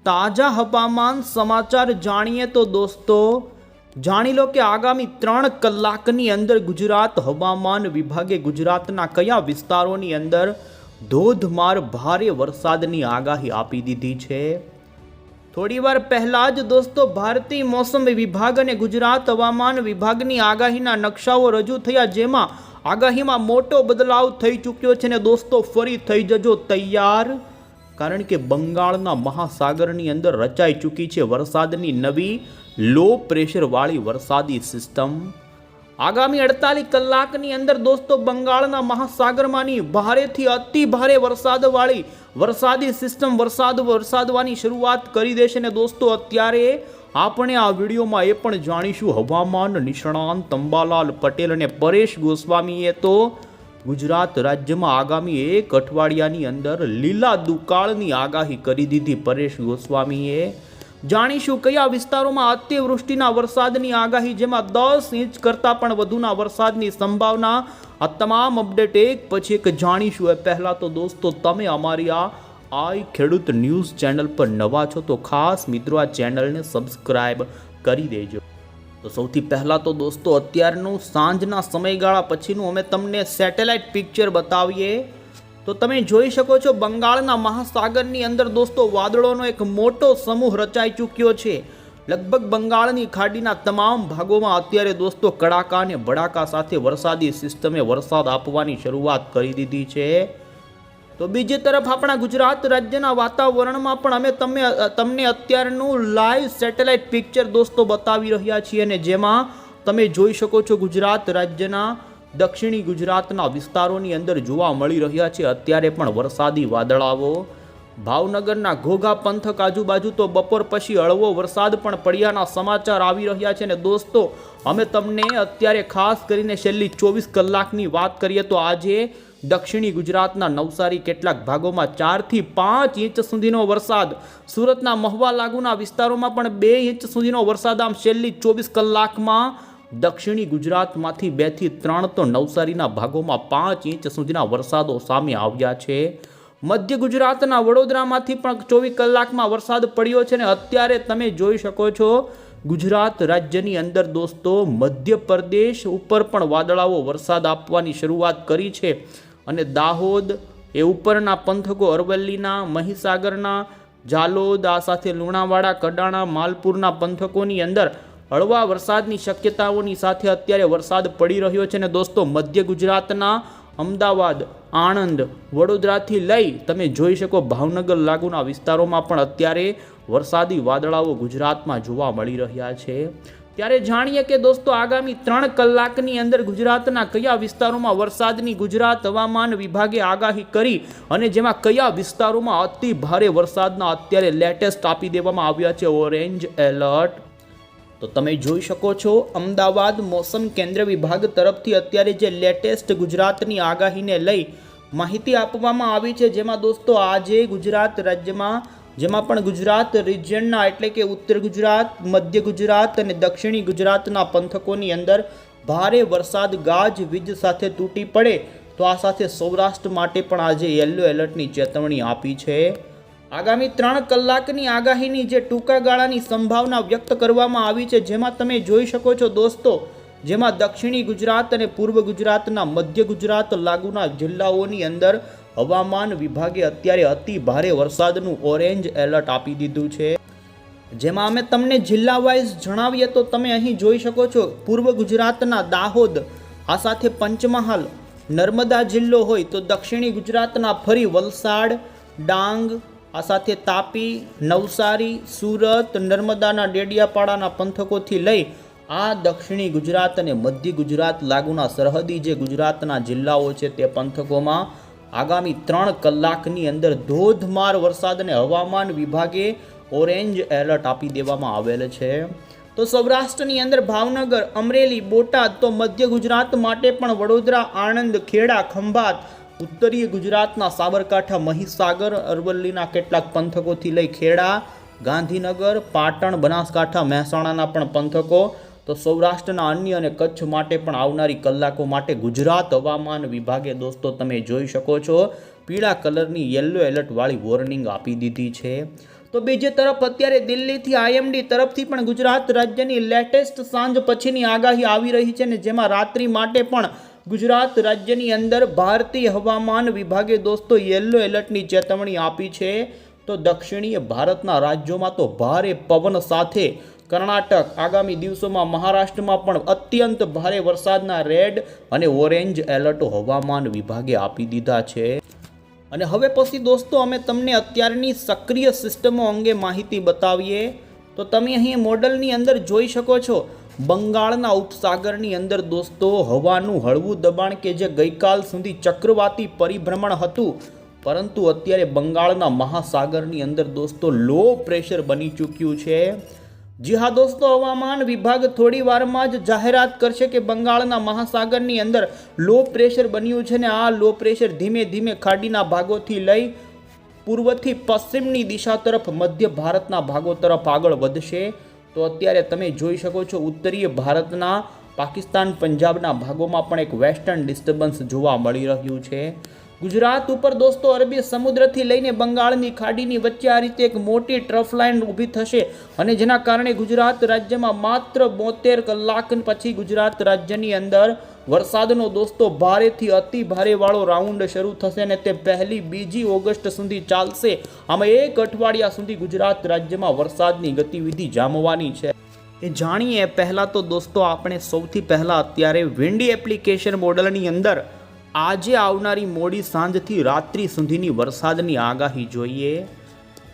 તાજા હવામાન સમાચાર જાણીએ તો દોસ્તો જાણી લો કે આગામી 3 કલાકની અંદર ગુજરાત હવામાન વિભાગે ગુજરાતના કયા વિસ્તારોની અંદર ધોધમાર ભારે વરસાદની આગાહી આપી દીધી છે। થોડીવાર પહેલા જ દોસ્તો ભારતીય મોસમ વિભાગ અને ગુજરાત હવામાન વિભાગની આગાહીના નકશાઓ રજૂ થયા, જેમાં આગાહીમાં મોટો બદલાવ થઈ ચૂક્યો છે ને દોસ્તો ફરી થઈ જજો તૈયાર, કારણ કે બંગાળના મહાસાગરની અંદર રચાઈ ચૂકી છે વરસાદની નવી લો પ્રેશર વાળી વરસાદી સિસ્ટમ। આગામી 48 કલાકની અંદર દોસ્તો બંગાળના મહાસાગરમાંની ભારેથી અતિ ભારે વરસાદવાળી વરસાદી સિસ્ટમ વરસાદવાની શરૂઆત કરી દેશે ને દોસ્તો અત્યારે આપણે આ વિડીયોમાં એ પણ જાણીશું હવામાન નિષ્ણાંત અંબાલાલ પટેલ અને પરેશ ગોસ્વામીએ તો ગુજરાત રાજ્યમાં આગામી 1 અઠવાડિયાની અંદર લીલા દુકાળની આગાહી કરી દીધી। પરેશ ગોસ્વામીએ જાણીશું કયા વિસ્તારોમાં અતિવૃષ્ટિના વરસાદની આગાહી, જેમાં 10 ઇંચ કરતાં પણ વધુના વરસાદની સંભાવના। આ તમામ અપડેટ એક પછી એક જાણીશું। એ પહેલાં તો દોસ્તો તમે અમારી આઈ ખેડૂત ન્યૂઝ ચેનલ પર નવા છો તો ખાસ મિત્રો આ ચેનલને સબસ્ક્રાઈબ કરી દેજો। તો સૌથી પહેલાં તો દોસ્તો અત્યારનું સાંજના સમયગાળા પછીનું અમે તમને સેટેલાઇટ પિક્ચર બતાવીએ તો તમે જોઈ શકો છો બંગાળના મહાસાગરની અંદર દોસ્તો વાદળોનો એક મોટો સમૂહ રચાઈ ચૂક્યો છે। લગભગ બંગાળની ખાડીના તમામ ભાગોમાં અત્યારે દોસ્તો કડાકા અને ભડાકા સાથે વરસાદી સિસ્ટમે વરસાદ આપવાની શરૂઆત કરી દીધી છે। તો બીજી તરફ આપણા ગુજરાત રાજ્યના વાતાવરણમાં પણ અમે તમને અત્યારનું લાઈવ સેટેલાઇટ પિક્ચર દોસ્તો બતાવી રહ્યા છીએ અને જેમાં તમે જોઈ શકો છો ગુજરાત રાજ્યના દક્ષિણી ગુજરાતના વિસ્તારોની અંદર જોવા મળી રહ્યા છે અત્યારે પણ વરસાદી વાદળાઓ। ભાવનગરના ઘોઘા પંથક આજુબાજુ તો બપોર પછી હળવો વરસાદ પણ પડ્યાના સમાચાર આવી રહ્યા છે ને દોસ્તો અમે તમને અત્યારે ખાસ કરીને છેલ્લી 24 કલાકની વાત કરીએ તો આજે દક્ષિણી ગુજરાતના નવસારી કેટલાક ભાગોમાં 4 થી 5 ઇંચ સુધીનો વરસાદ, સુરતના મહુવા લાગુના વિસ્તારોમાં પણ 2 ઇંચ સુધીનો વરસાદ, આમ છેલ્લી 24 કલાકમાં દક્ષિણી ગુજરાતમાંથી 2 થી 3 તો નવસારીના ભાગોમાં 5 ઇંચ સુધીના વરસાદો સામે આવ્યા છે। મધ્ય ગુજરાતના વડોદરામાંથી પણ 24 કલાકમાં વરસાદ પડ્યો છે ને અત્યારે તમે જોઈ શકો છો ગુજરાત રાજ્યની અંદર દોસ્તો મધ્યપ્રદેશ ઉપર પણ વાદળાઓ વરસાદ આપવાની શરૂઆત કરી છે અને દાહોદ એ ઉપરના પંથકો અરવલ્લીના, મહીસાગરના, જાલોદ આ સાથે લુણાવાડા, કડાણા, માલપુરના પંથકોની અંદર હળવા વરસાદની શક્યતાઓની સાથે અત્યારે વરસાદ પડી રહ્યો છે ને દોસ્તો મધ્ય ગુજરાતના અમદાવાદ, આણંદ, વડોદરાથી લઈ તમે જોઈ શકો ભાવનગર લાગુના વિસ્તારોમાં પણ અત્યારે વરસાદી વાદળાઓ ગુજરાતમાં જોવા મળી રહ્યા છે। ત્યારે જાણીએ કે દોસ્તો આગામી 3 કલાકની અંદર ગુજરાતના કયા વિસ્તારોમાં વરસાદની ગુજરાત હવામાન વિભાગે આગાહી કરી અને જેમાં કયા વિસ્તારોમાં અતિ ભારે વરસાદના અત્યારે લેટેસ્ટ આપી દેવામાં આવ્યા છે ઓરેન્જ એલર્ટ। તો તમે જોઈ શકો છો અમદાવાદ મોસમ કેન્દ્ર વિભાગ તરફથી અત્યારે જે લેટેસ્ટ ગુજરાતની આગાહીને લઈ માહિતી આપવામાં આવી છે, જેમાં દોસ્તો આજે ગુજરાત રાજ્યમાં જેમાં પણ ગુજરાત રિજિયનના એટલે કે ઉત્તર ગુજરાત, મધ્ય ગુજરાત અને દક્ષિણી ગુજરાતના પંથકોની અંદર ભારે વરસાદ ગાજવીજ સાથે તૂટી પડે તો આ સાથે સૌરાષ્ટ્ર માટે પણ આજે યલો એલર્ટની ચેતવણી આપી છે। આગામી 3 કલાકની આગાહીની જે ટૂંકા ગાળાની સંભાવના વ્યક્ત કરવામાં આવી છે, જેમાં તમે જોઈ શકો છો દોસ્તો જેમાં દક્ષિણી ગુજરાત અને પૂર્વ ગુજરાતના મધ્ય ગુજરાત લાગુના જિલ્લાઓની અંદર હવામાન વિભાગે અત્યારે અતિ ભારે વરસાદનું ઓરેન્જ એલર્ટ આપી દીધું છે। જેમાં અમે તમને જિલ્લા વાઇઝ જણાવીએ તો તમે અહીં જોઈ શકો છો પૂર્વ ગુજરાતના દાહોદ આ સાથે પંચમહાલ, નર્મદા જિલ્લો હોય તો દક્ષિણી ગુજરાતના ફરી વલસાડ, ડાંગ આ સાથે તાપી, નવસારી, સુરત, નર્મદાના ડેડિયાપાડાના પંથકોથી લઈ આ દક્ષિણી ગુજરાત અને મધ્ય ગુજરાત લાગુના સરહદી જે ગુજરાતના જિલ્લાઓ છે તે પંથકોમાં આગામી 3 કલાકની અંદર ધોધમાર વરસાદને હવામાન વિભાગે ઓરેન્જ એલર્ટ આપી દેવામાં આવેલ છે। તો સૌરાષ્ટ્રની અંદર ભાવનગર, અમરેલી, બોટાદ તો મધ્ય ગુજરાત માટે પણ વડોદરા, આણંદ, ખેડા, ખંભાત, ઉત્તરીય ગુજરાતના સાબરકાંઠા, મહીસાગર, અરવલ્લીના કેટલાક પંથકોથી લઈ ખેડા, ગાંધીનગર, પાટણ, બનાસકાંઠા, મહેસાણાના પણ પંથકો તો સૌરાષ્ટ્રના અન્ય અને કચ્છ માટે પણ આવનારી કલાકો માટે ગુજરાત હવામાન વિભાગે દોસ્તો તમે જોઈ શકો છો પીળા કલરની યલો એલર્ટ વાળી વોર્નિંગ આપી દીધી છે। તો બીજી તરફ અત્યારે દિલ્હીથી IMD તરફથી પણ ગુજરાત રાજ્યની લેટેસ્ટ સાંજ પછીની આગાહી આવી રહી છે ને જેમાં રાત્રિ માટે પણ ગુજરાત રાજ્યની અંદર ભારતીય હવામાન વિભાગે દોસ્તો યલો એલર્ટની ચેતવણી આપી છે. તો દક્ષિણીય ભારતના રાજ્યોમાં તો ભારે પવન સાથે કર્ણાટક, આગામી દિવસોમાં મહારાષ્ટ્રમાં પણ અત્યંત ભારે વરસાદના રેડ અને ઓરેન્જ એલર્ટો હવામાન વિભાગે આપી દીધા છે. અને હવે પછી દોસ્તો અમે તમને અત્યારની સક્રિય સિસ્ટમો અંગે માહિતી બતાવીએ. તો તમે અહીં મોડલની અંદર જોઈ શકો છો બંગાળના ઉપસાગરની અંદર દોસ્તો હવાનું હળવું દબાણ કે જે ગઈકાલ સુધી ચક્રવાતી પરિભ્રમણ હતું, પરંતુ અત્યારે બંગાળના મહાસાગરની અંદર દોસ્તો લો પ્રેશર બની ચૂક્યું છે. જી હા દોસ્તો, હવામાન વિભાગ થોડી વારમાં જ જાહેરાત કરશે કે બંગાળના મહાસાગરની અંદર લો પ્રેશર બન્યું છે ને આ લો પ્રેશર ધીમે ધીમે ખાડીના ભાગોથી લઈ પૂર્વથી પશ્ચિમની દિશા તરફ મધ્ય ભારતના ભાગો તરફ આગળ વધશે. તો અત્યારે તમે જોઈ શકો છો ઉત્તરીય ભારતના પાકિસ્તાન, પંજાબના ભાગોમાં પણ એક વેસ્ટર્ન ડિસ્ટર્બન્સ જોવા મળી રહ્યું છે. ગુજરાત ઉપર દોસ્તો અરબી સમુદ્રથી લઈને બંગાળની ખાડીની વચ્ચે આ રીતે એક મોટી ટ્રફ લાઇન ઊભી થશે અને જેના કારણે ગુજરાત રાજ્યમાં માત્ર 72 કલાક પછી ગુજરાત રાજ્યની અંદર વરસાદનો દોસ્તો ભારેથી અતિ ભારે વાળો રાઉન્ડ શરૂ થશે અને તે 1-2 ઓગસ્ટ સુધી ચાલશે. આમાં એક અઠવાડિયા સુધી ગુજરાત રાજ્યમાં વરસાદની ગતિવિધિ જામવાની છે. એ જાણીએ પહેલાં તો દોસ્તો આપણે સૌથી પહેલાં અત્યારે વિન્ડી એપ્લિકેશન મોડલની અંદર આજે આવનારી મોડી સાંજથી રાત્રિ સુધીની વરસાદની આગાહી જોઈએ.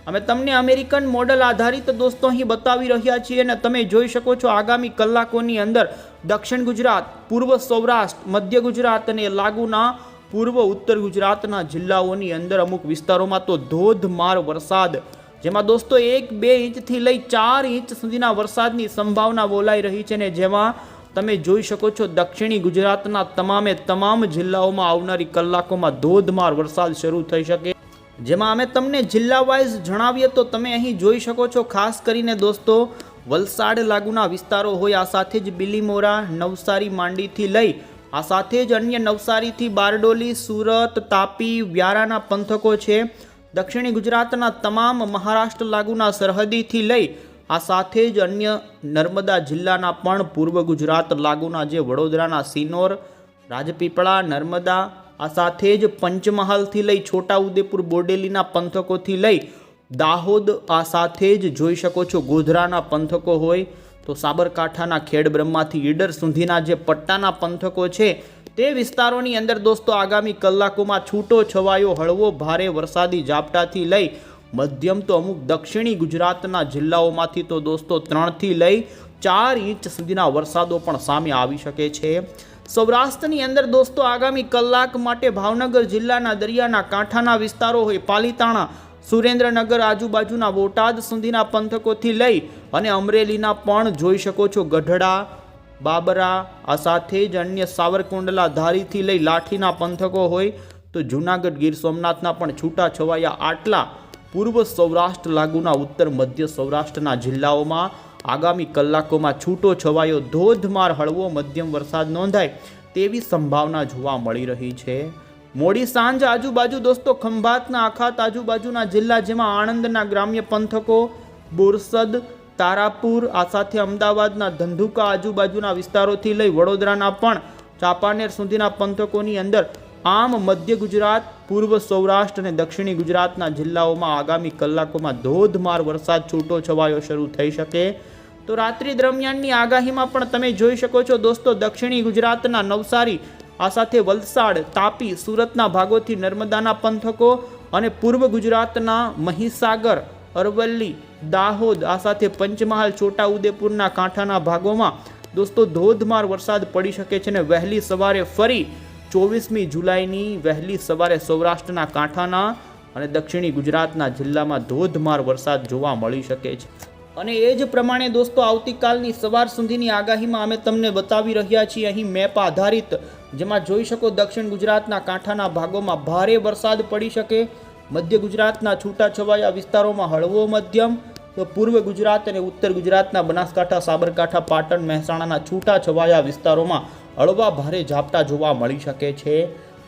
અમે તમને અમેરિકન મોડલ આધારિત દોસ્તો અહીં બતાવી રહ્યા છીએ અને તમે જોઈ શકો છો આગામી કલાકોની અંદર દક્ષિણ ગુજરાત, પૂર્વ સૌરાષ્ટ્ર, મધ્ય ગુજરાત અને લાગુના પૂર્વ ઉત્તર ગુજરાતના જિલ્લાઓની અંદર અમુક વિસ્તારોમાં તો ધોધમાર વરસાદ, જેમાં દોસ્તો 1-2 ઇંચથી લઈ 4 ઇંચ સુધીના વરસાદની સંભાવના બોલાઈ રહી છે ને જેમાં તમે જોઈ શકો છો દક્ષિણી ગુજરાતના તમામ જિલ્લાઓમાં આવનારી કલાકોમાં ધોધમાર વરસાદ શરૂ થઈ શકે. જેમાં અમે તમને જિલ્લા વાઇઝ જણાવીએ તો તમે અહીં જોઈ શકો છો ખાસ કરીને દોસ્તો વલસાડ લાગુના વિસ્તારો હોય, આ સાથે જ બિલીમોરા, નવસારી, માંડીથી લઈ આ સાથે જ અન્ય નવસારીથી બારડોલી, સુરત, તાપી, વ્યારાના પંથકો છે. દક્ષિણી ગુજરાતના તમામ મહારાષ્ટ્ર લાગુના સરહદીથી લઈ આ સાથે જ અન્ય નર્મદા જિલ્લાના પણ પૂર્વ ગુજરાત લાગુના જે વડોદરાના સિનોર, રાજપીપળા, નર્મદા, આ સાથે જ પંચમહાલથી લઈ છોટાઉદેપુર, બોડેલીના પંથકોથી લઈ દાહોદ, આ સાથે જ જોઈ શકો છો ગોધરાના પંથકો હોય તો સાબરકાંઠાના ખેડબ્રહ્માથી ઈડર સુધીના જે પટ્ટાના પંથકો છે તે વિસ્તારોની અંદર દોસ્તો આગામી કલાકોમાં છૂટો છવાયો હળવો ભારે વરસાદી ઝાપટાથી લઈ મધ્યમ તો અમુક દક્ષિણી ગુજરાતના જિલ્લાઓમાંથી તો દોસ્તો 3થી લઈ 4 ઇંચ સુધીના વરસાદો પણ સામે આવી શકે છે. સૌરાષ્ટ્રની અંદર દોસ્તો આગામી કલાક માટે ભાવનગર જિલ્લાના દરિયાના કાંઠાના વિસ્તારો હોય, પાલીતાણા, સુરેન્દ્રનગર આજુબાજુના બોટાદ સુધીના પંથકોથી લઈ અને અમરેલીના પણ જોઈ શકો છો ગઢડા, બાબરા, આ સાથે જ અન્ય સાવરકુંડલા, ધારીથી લઈ લાઠીના પંથકો હોય તો જૂનાગઢ, ગીર સોમનાથના પણ છૂટા છવાયા આટલા પૂર્વ સૌરાષ્ટ્ર લાગુના ઉત્તર મધ્ય સૌરાષ્ટ્રના જિલ્લાઓમાં આગામી કલાકોમાં છૂટો છવાયો ધોધમાર હળવો મધ્યમ વરસાદ નોંધાય તેવી સંભાવના જોવા મળી રહી છે. મોડી સાંજ આજુબાજુ દોસ્તો ખંભાતના આખાત આજુબાજુના જિલ્લા જેમાં આણંદના ગ્રામ્ય પંથકો, બોરસદ, તારાપુર, આ સાથે અમદાવાદના ધંધુકા આજુબાજુના વિસ્તારોથી લઈ વડોદરાના પણ ચાંપાનેર સુધીના પંથકોની અંદર આમ મધ્ય ગુજરાત, પૂર્વ સૌરાષ્ટ્ર અને દક્ષિણી ગુજરાતના જિલ્લાઓમાં આગામી કલાકોમાં ધોધમાર વરસાદ છૂટો છવાયો શરૂ થઈ શકે. તો રાત્રિ દરમિયાનની આગાહીમાં પણ તમે જોઈ શકો છો દોસ્તો દક્ષિણી ગુજરાતના નવસારી, આ સાથે વલસાડ, તાપી, સુરતના ભાગોથી નર્મદાના પંથકો અને પૂર્વ ગુજરાતના મહીસાગર, અરવલ્લી, દાહોદ, આ સાથે પંચમહાલ, છોટાઉદેપુરના કાંઠાના ભાગોમાં દોસ્તો ધોધમાર વરસાદ પડી શકે છે અને વહેલી સવારે ફરી 24મી જુલાઈની વહેલી સવારે સૌરાષ્ટ્રના કાંઠાના અને દક્ષિણી ગુજરાતના જિલ્લામાં ધોધમાર વરસાદ જોવા મળી શકે છે. અને એ જ પ્રમાણે દોસ્તો આવતીકાલની સવાર સુધીની આગાહીમાં અમે તમને બતાવી રહ્યા છીએ અહીં મેપ આધારિત, જેમાં જોઈ શકો દક્ષિણ ગુજરાતના કાંઠાના ભાગોમાં ભારે વરસાદ પડી શકે, મધ્ય ગુજરાતના છૂટાછવાયા વિસ્તારોમાં હળવો મધ્યમ, તો પૂર્વ ગુજરાત અને ઉત્તર ગુજરાતના બનાસકાંઠા, સાબરકાંઠા, પાટણ, મહેસાણાના છૂટાછવાયા વિસ્તારોમાં હળવા ભારે ઝાપટા જોવા મળી શકે છે.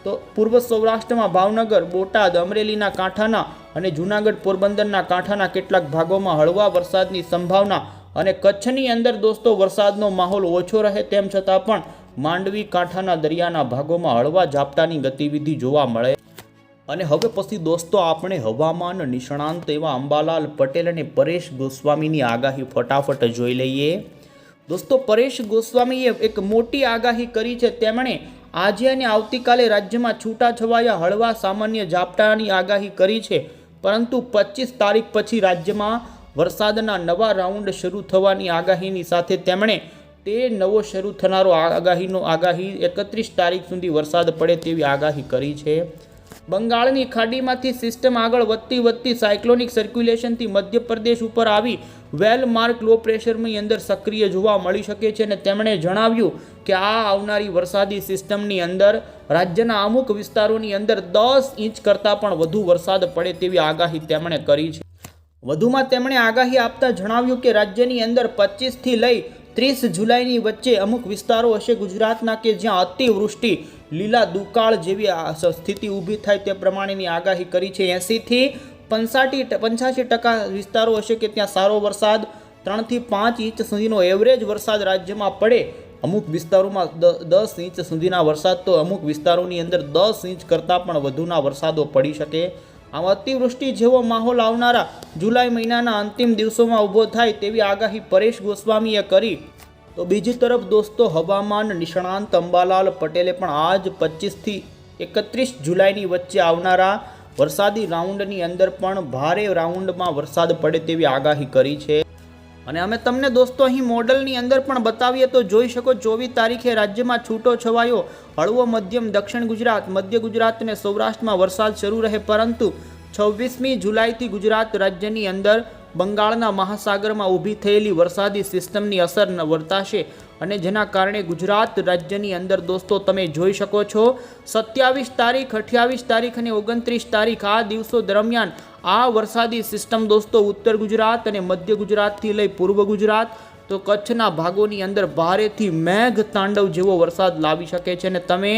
તો પૂર્વ સૌરાષ્ટ્રમાં ભાવનગર, બોટાદ, અમરેલીના કાંઠાના અને જૂનાગઢ, પોરબંદરના કાંઠાના કેટલાક ભાગોમાં હળવા વરસાદની સંભાવના અને કચ્છની અંદર દોસ્તો વરસાદનો માહોલ ઓછો રહે તેમ છતાં પણ માંડવી કાંઠાના દરિયાના ભાગોમાં હળવા ઝાપટાની ગતિવિધિ જોવા મળે. અને હવે પછી દોસ્તો આપણે હવામાન નિષ્ણાંત એવા અંબાલાલ પટેલ અને પરેશ ગોસ્વામીની આગાહી ફટાફટ જોઈ લઈએ. દોસ્તો પરેશ ગોસ્વામીએ એક મોટી આગાહી કરી છે. તેમણે આજે અને આવતીકાલે રાજ્યમાં છૂટાછવાયા હળવા સામાન્ય ઝાપટાની આગાહી કરી છે, પરંતુ 25 તારીખ પછી રાજ્યમાં વરસાદના નવા રાઉન્ડ શરૂ થવાની આગાહીની સાથે તેમણે તે નવો શરૂ થનારો આગાહી 31 તારીખ સુધી વરસાદ પડે તેવી આગાહી કરી છે. બંગાળની ખાડીમાંથી સિસ્ટમ આગળ વધતી સાયક્લોનિક સર્ક્યુલેશનથી મધ્યપ્રદેશ ઉપર આવી વેલ માર્ક લો પ્રેશરની અંદર સક્રિય જોવા મળી શકે છે. અને તેમણે જણાવ્યું કે આ આવનારી વરસાદી સિસ્ટમની અંદર રાજ્યના અમુક વિસ્તારોની અંદર 10 ઇંચ કરતાં પણ વધુ વરસાદ પડે તેવી આગાહી તેમણે કરી છે. વધુમાં તેમણે આગાહી આપતા જણાવ્યું કે રાજ્યની અંદર 25 થી લઈ 30 જુલાઈની વચ્ચે અમુક વિસ્તારો હશે ગુજરાતના કે જ્યાં અતિવૃષ્ટિ, લીલા દુકાળ જેવી સ્થિતિ ઊભી થાય તે પ્રમાણેની આગાહી કરી છે. 80 થી 85% વિસ્તારો હશે કે ત્યાં સારો વરસાદ, 3 થી 5 ઇંચ સુધીનો એવરેજ વરસાદ રાજ્યમાં પડે. અમુક વિસ્તારોમાં 10 ઇંચ સુધીના વરસાદ, તો અમુક વિસ્તારોની અંદર 10 ઇંચ કરતાં પણ વધુના વરસાદો પડી શકે. આમ અતિવૃષ્ટિ જેવો માહોલ આવનારા જુલાઈ મહિનાના અંતિમ દિવસોમાં ઊભો થાય તેવી આગાહી પરેશ ગોસ્વામીએ કરી. તો બીજી તરફ દોસ્તો હવામાન નિષ્ણાંત અંબાલાલ પટેલે પણ આજ 25 થી 31 જુલાઈની વચ્ચે આવનારા વરસાદી રાઉન્ડની અંદર પણ ભારે રાઉન્ડમાં વરસાદ પડે તેવી આગાહી કરી છે. અને અમે તમને દોસ્તો અહીં મોડલની અંદર પણ બતાવીએ તો જોઈ શકો 24 તારીખે રાજ્યમાં છૂટો છવાયો હળવો મધ્યમ દક્ષિણ ગુજરાત, મધ્ય ગુજરાત અને સૌરાષ્ટ્રમાં વરસાદ શરૂ રહે, પરંતુ 26મી જુલાઈથી ગુજરાત રાજ્યની અંદર બંગાળના મહાસાગરમાં ઊભી થયેલી વરસાદી સિસ્ટમની અસર વર્તાશે. અને જેના કારણે ગુજરાત રાજ્યની અંદર દોસ્તો તમે જોઈ શકો છો 27 તારીખ, 28 તારીખ અને 29 તારીખ આ દિવસો દરમિયાન આ વરસાદી સિસ્ટમ દોસ્તો ઉત્તર ગુજરાત અને મધ્ય ગુજરાતથી લઈ પૂર્વ ગુજરાત તો કચ્છના ભાગોની અંદર ભારેથી મેઘ તાંડવ જેવો વરસાદ લાવી શકે છે. અને તમે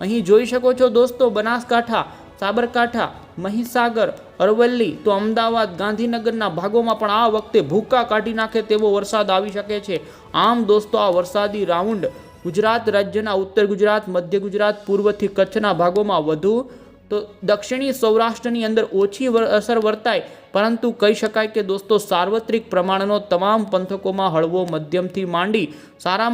અહીં જોઈ શકો છો દોસ્તો બનાસકાંઠા, સાબરકાંઠા, મહીસાગર, અરવલ્લી તો અમદાવાદ, ગાંધીનગરના ભાગોમાં પણ આ વખતે ભૂકા કાઢી નાખે તેવો વરસાદ આવી શકે છે. આમ દોસ્તો આ વરસાદી રાઉન્ડ ગુજરાત રાજ્યના ઉત્તર ગુજરાત, મધ્ય ગુજરાત, પૂર્વથી કચ્છના ભાગોમાં વધુ તો દક્ષિણી સૌરાષ્ટ્રની અંદર ઓછી અસર વર્તાય, પરંતુ કહી શકાય કે દોસ્તો સાર્વત્રિક પ્રમાણનો તમામ પંથકોમાં હળવો મધ્યમથી માંડી સારા